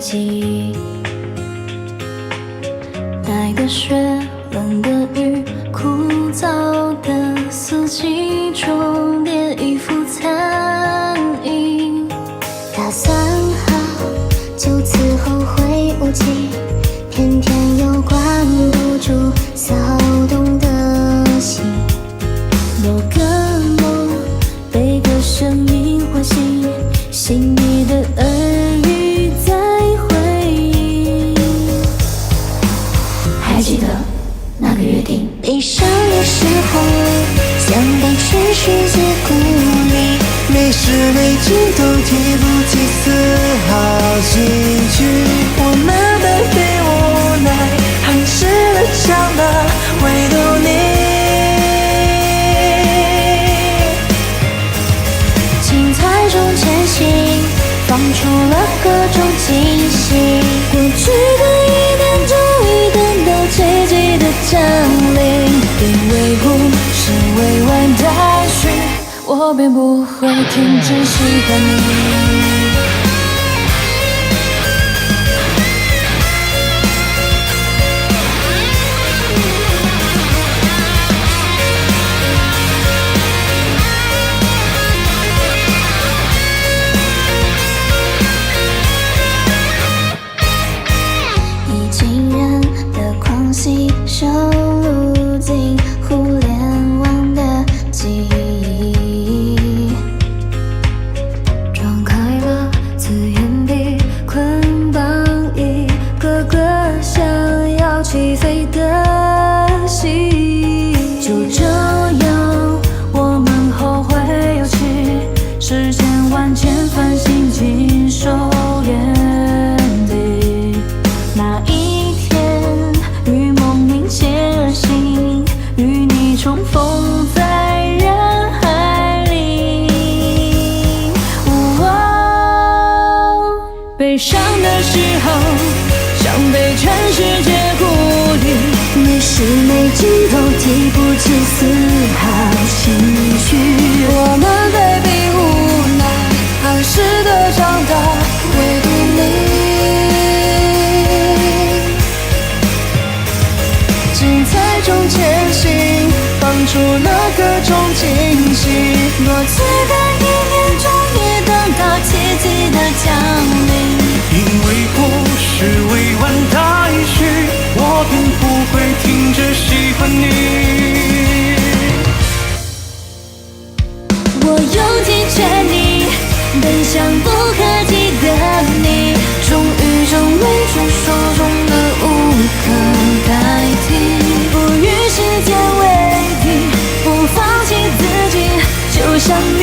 记。待的雪，冷的雨，枯燥的四季，重叠一幅残影。打算好就此后会无期，偏偏又关不住骚动的心。某个梦被个声音唤醒，心里的耳语在回应。还记得那个约定？闭上的时候，想到全世界孤立，每时每景都提不起丝毫兴趣。我们被逼无奈，还是得长大，唯独你。精彩中前行，放出了各种惊喜。过去的一年终于等到奇迹的降临，因为故事未完待续，我便不会停止喜欢你。已经人的狂喜，收录进互联网的记忆。撞开了字眼笔，捆绑一个个想要起飞的心。就这样，我们后会有期，时间万千繁星尽收眼底。那一天，与梦冥结而行，与你重逢在人海里。悲伤的时候，想被全世界孤立，每时每景都提不起丝毫兴趣。我们被逼无奈，还是得长大，唯独你。精彩中前行，放出了各种惊喜。若此的一年终于等到奇迹的降临，因为故事未完待续，我便不会停止喜欢你。我用尽全力奔向不可及的你，终于成为传说中的无可代替。不与时间为敌，不放弃自己，就像你。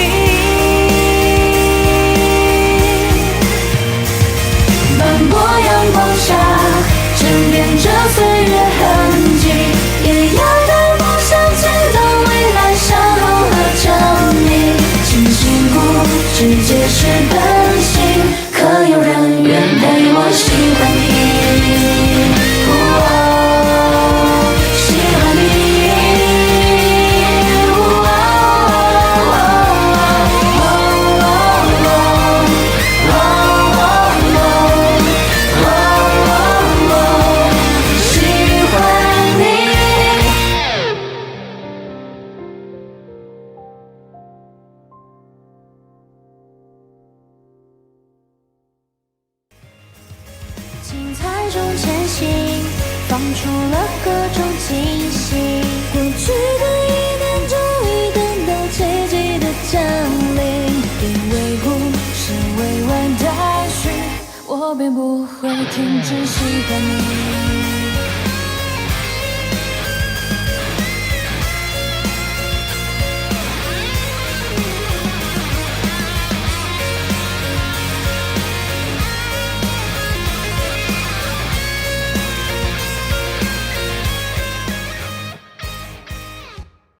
斑驳阳光下，沉淀着岁月痕迹，也要带梦想进到未来山后和证明。庆幸故事皆是本性，可有人愿陪我喜欢你？喜欢你。精彩中前行，放出了各种惊喜。过去的一年终于等到奇迹的降临，因为故事未完待续，我便不会停止喜欢你。